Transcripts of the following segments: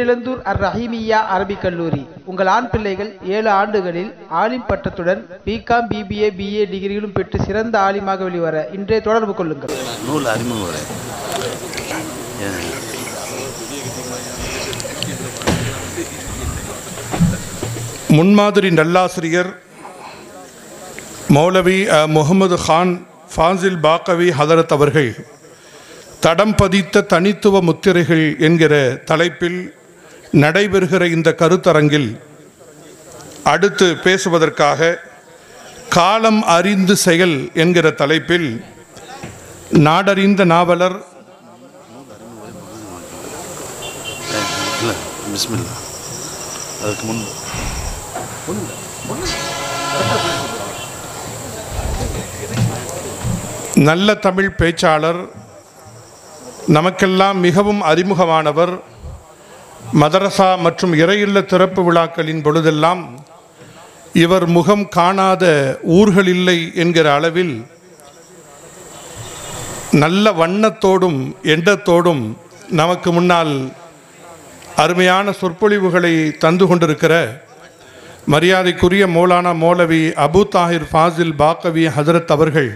தேரிழந்தூர் அர் ரஹீமியா அரபிக் கல்லூரி. உங்கள் ஆண் பிள்ளைகள் 7 ஆண்டுகளில் ஆலிம் பட்டத்துடன் பிகாம், பிபிஏ, பிஏ டிகிரிகளும் பெற்று சிறந்த ஆலிமாக வெளிவர இன்றே தொடர்பு கொள்ளுங்கள். நூல் அறிமுகம். முன்மாதிரி நல்லாசிரியர் மௌலவி முகமது கான் ஃபாசில் பாக்கவி ஹதரத் அவர்கள் தடம் பதித்த தனித்துவ முத்திரைகள் என்கிற தலைப்பில் நடைபெறுகிற இந்த கருத்தரங்கில் அடுத்து பேசுவதற்காக காலம் அறிந்து செயல் என்கிற தலைப்பில் நாடறிந்த நாவலர் நல்ல தமிழ் பேச்சாளர், நமக்கெல்லாம் மிகவும் அறிமுகமானவர், மதரசா மற்றும் இறையில்ல திறப்பு விழாக்களின் பொழுதெல்லாம் இவர் முகம் காணாத ஊர்களில்லை என்கிற அளவில் நல்ல வண்ணத்தோடும் எண்ணத்தோடும் நமக்கு முன்னால் அருமையான சொற்பொழிவுகளை தந்து கொண்டிருக்கிற மரியாதைக்குரிய மௌலானா மௌலவி அபு தாஹிர் ஃபாசில் பாக்கவி ஹதரத் அவர்கள்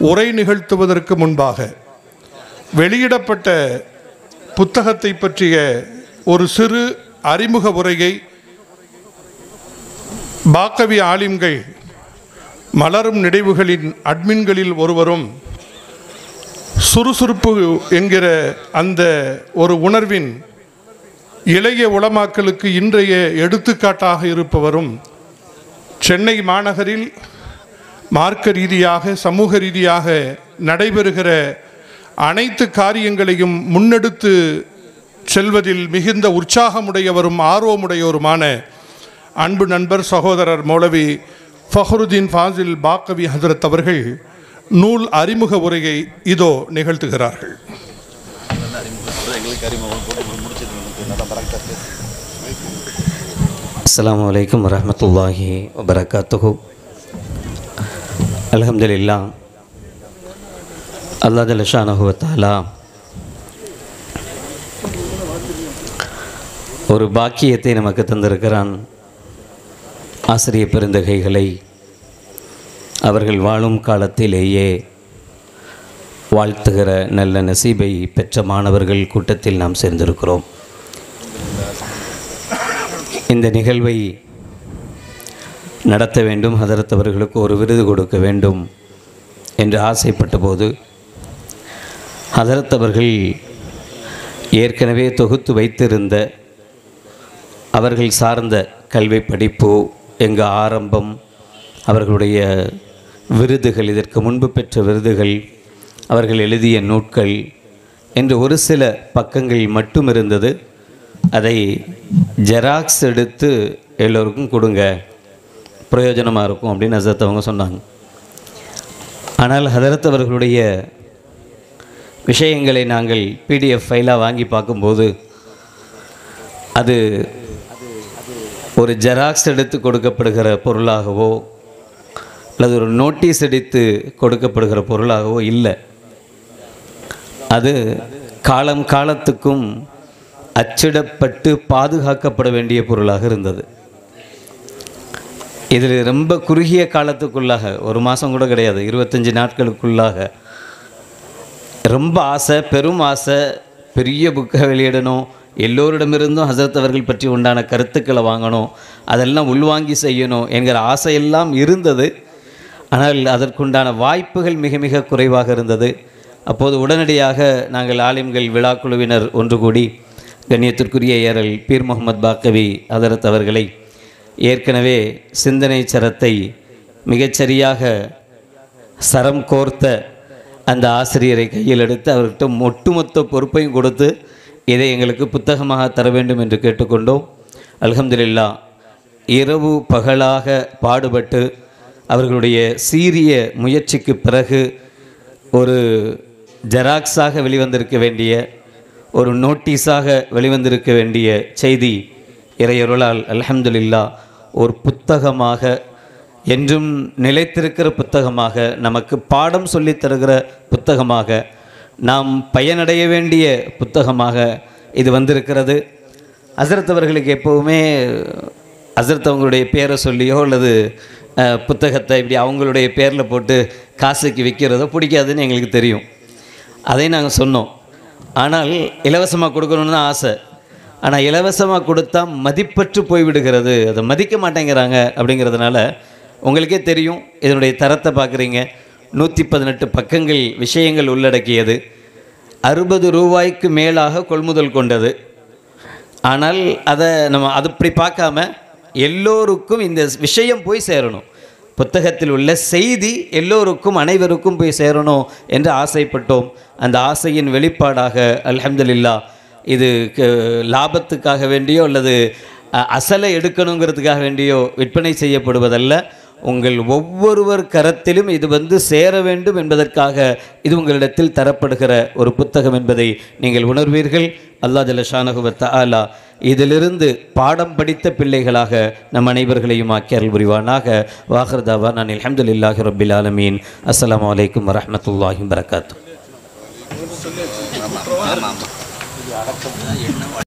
உரை நிகழ்த்துவதற்கு முன்பாக வெளியிடப்பட்ட புத்தகத்தை பற்றிய ஒரு சிறு அறிமுக உரையை பாக்கவி ஆலிம்கள் மலரும் நினைவுகளின் அட்மின்களில் ஒருவரும் சுறுசுறுப்பு என்கிற அந்த ஒரு உணர்வின் இளைய உலமாக்களுக்கு இன்றைய எடுத்துக்காட்டாக இருப்பவரும், சென்னை மாநகரில் மார்க்க ரீதியாக சமூக ரீதியாக நடைபெறுகிற அனைத்து காரியங்களையும் முன்னெடுத்து செல்வதில் மிகுந்த உற்சாகமுடையவரும் ஆர்வமுடையவருமான அன்பு நண்பர் சகோதரர் மௌலவி ஃபஹ்ருதீன் ஃபாசில் பாக்கவி ஹதரத் அவர்கள் நூல் அறிமுக உரையை இதோ நிகழ்த்துகிறார்கள். அஸ்ஸலாமு அலைக்கும் வரஹ்மத்துல்லாஹி வபரகாத்துஹு. அல்ஹம்துலில்லாஹ், அல்லாஹ் ஜல்ல ஷானஹு வ தஆலா ஒரு பாக்கியத்தை நமக்கு தந்திருக்கிறான். ஆசிரிய பெருந்தகைகளை அவர்கள் வாழும் காலத்திலேயே வாழ்த்துகிற நல்ல நசீபை பெற்ற மாணவர்கள் கூட்டத்தில் நாம் சேர்ந்திருக்கிறோம். இந்த நிகழ்வை நடத்த வேண்டும், ஹதரத் அவர்களுக்கு ஒரு விருது கொடுக்க வேண்டும் என்று ஆசைப்பட்ட போது ஹதரத் அவர்கள் ஏற்கனவே தொகுத்து வைத்திருந்த அவர்கள் சார்ந்த கல்வி படிப்பு, எங்கள் ஆரம்பம், அவர்களுடைய விருதுகள், இதற்கு முன்பு பெற்ற விருதுகள், அவர்கள் எழுதிய நூட்கள் என்று ஒரு சில பக்கங்கள் மட்டும் இருந்தது. அதை ஜெராக்ஸ் எடுத்து எல்லோருக்கும் கொடுங்க, பிரயோஜனமாக இருக்கும் அப்படின்னு ஹசரத் அவங்க சொன்னாங்க. ஆனால் ஹதரத் அவர்களுடைய விஷயங்களை நாங்கள் PDF ஃபைலாக வாங்கி பார்க்கும்போது அது ஒரு ஜெராக்ஸ் எடுத்து கொடுக்கப்படுகிற பொருளாகவோ அல்லது ஒரு நோட்டீஸ் எடுத்து கொடுக்கப்படுகிற பொருளாகவோ இல்லை. அது காலம் காலத்துக்கும் அச்சிடப்பட்டு பாதுகாக்கப்பட வேண்டிய பொருளாக இருந்தது. இதில் ரொம்ப குறுகிய காலத்துக்குள்ளாக, ஒரு மாதம் கூட கிடையாது, 25 நாட்களுக்குள்ளாக ரொம்ப ஆசை, பெரும் ஆசை, பெரிய புக்கை வெளியிடணும், எல்லோரிடமிருந்தும் ஹசரத் அவர்கள் பற்றி உண்டான கருத்துக்களை வாங்கணும், அதெல்லாம் உள்வாங்கி செய்யணும் என்கிற ஆசையெல்லாம் இருந்தது. ஆனால் அதற்குண்டான வாய்ப்புகள் மிக மிக குறைவாக இருந்தது. அப்போது உடனடியாக நாங்கள் ஆலிம்கள் விழாக்குழுவினர் ஒன்று கூடி கண்ணியத்திற்குரிய ஏரல் பீர் முகமது பாக்கவி ஹதரத் அவர்களை ஏற்கனவே சிந்தனை சரத்தை மிகச்சரியாக சரம் கோர்த்த அந்த ஆசிரியரை கையில் எடுத்து அவர்கிட்ட ஒட்டுமொத்த பொறுப்பையும் கொடுத்து இதை எங்களுக்கு புத்தகமாக தர வேண்டும் என்று கேட்டுக்கொண்டோம். அல்ஹம்துலில்லாஹ், இரவு பகலாக பாடுபட்டு அவர்களுடைய சீரிய முயற்சிக்கு பிறகு ஒரு ஜெராக்ஸாக வெளிவந்திருக்க வேண்டிய, ஒரு நோட்டீஸாக வெளிவந்திருக்க வேண்டிய செய்தி இறையருளால் அல்ஹம்துலில்லாஹ் ஒரு புத்தகமாக, என்றும் நிலைத்திருக்கிற புத்தகமாக, நமக்கு பாடம் சொல்லித் தருகிற புத்தகமாக, நாம் பயனடைய வேண்டிய புத்தகமாக இது வந்திருக்கிறது. ஹஸ்ரத் அவர்களுக்கு எப்போவுமே ஹஸ்ரத் அவங்களுடைய பேரை சொல்லியோ அல்லது புத்தகத்தை இப்படி அவங்களுடைய பேரில் போட்டு காசுக்கு விற்கிறதோ பிடிக்காதுன்னு எங்களுக்கு தெரியும். அதையும் நாங்கள் சொன்னோம். ஆனால் இலவசமாக கொடுக்கணுன்னு தான் ஆசை. ஆனால் இலவசமாக கொடுத்தா மதிப்பற்று போய்விடுகிறது, அதை மதிக்க மாட்டேங்கிறாங்க. அப்படிங்கிறதுனால உங்களுக்கே தெரியும், இதனுடைய தரத்தை பார்க்குறீங்க. 118 பக்கங்கள் விஷயங்கள் உள்ளடக்கியது, 60 ரூபாய்க்கு மேலாக கொள்முதல் கொண்டது. ஆனால் அதை நம்ம அது இப்படி பார்க்காம எல்லோருக்கும் இந்த விஷயம் போய் சேரணும், புத்தகத்தில் உள்ள செய்தி எல்லோருக்கும் அனைவருக்கும் போய் சேரணும் என்று ஆசைப்பட்டோம். அந்த ஆசையின் வெளிப்பாடாக அல்ஹம்துலில்லாஹ் இது லாபத்துக்காக வேண்டியோ அல்லது அசலை எடுக்கணுங்கிறதுக்காக வேண்டியோ விற்பனை செய்யப்படுவதல்ல. உங்கள் ஒவ்வொருவர் கரத்திலும் இது சேர வேண்டும் என்பதற்காக இது உங்களிடத்தில் தரப்படுகிற ஒரு புத்தகம் என்பதை நீங்கள் உணர்வீர்கள். அல்லாஹ் ஜல்ல ஷானஹு வ தஆலா இதிலிருந்து பாடம் படித்த பிள்ளைகளாக நம் அனைவர்களையும் ஆக்கி அருள் புரிவானாக. வாஹிர் தாவானா அல்ஹம்துலில்லாஹி ரப்பில் ஆலமீன். அஸ்ஸலாமு அலைக்கும் வரஹ்மத்துல்லாஹி வபரகாத்துஹு.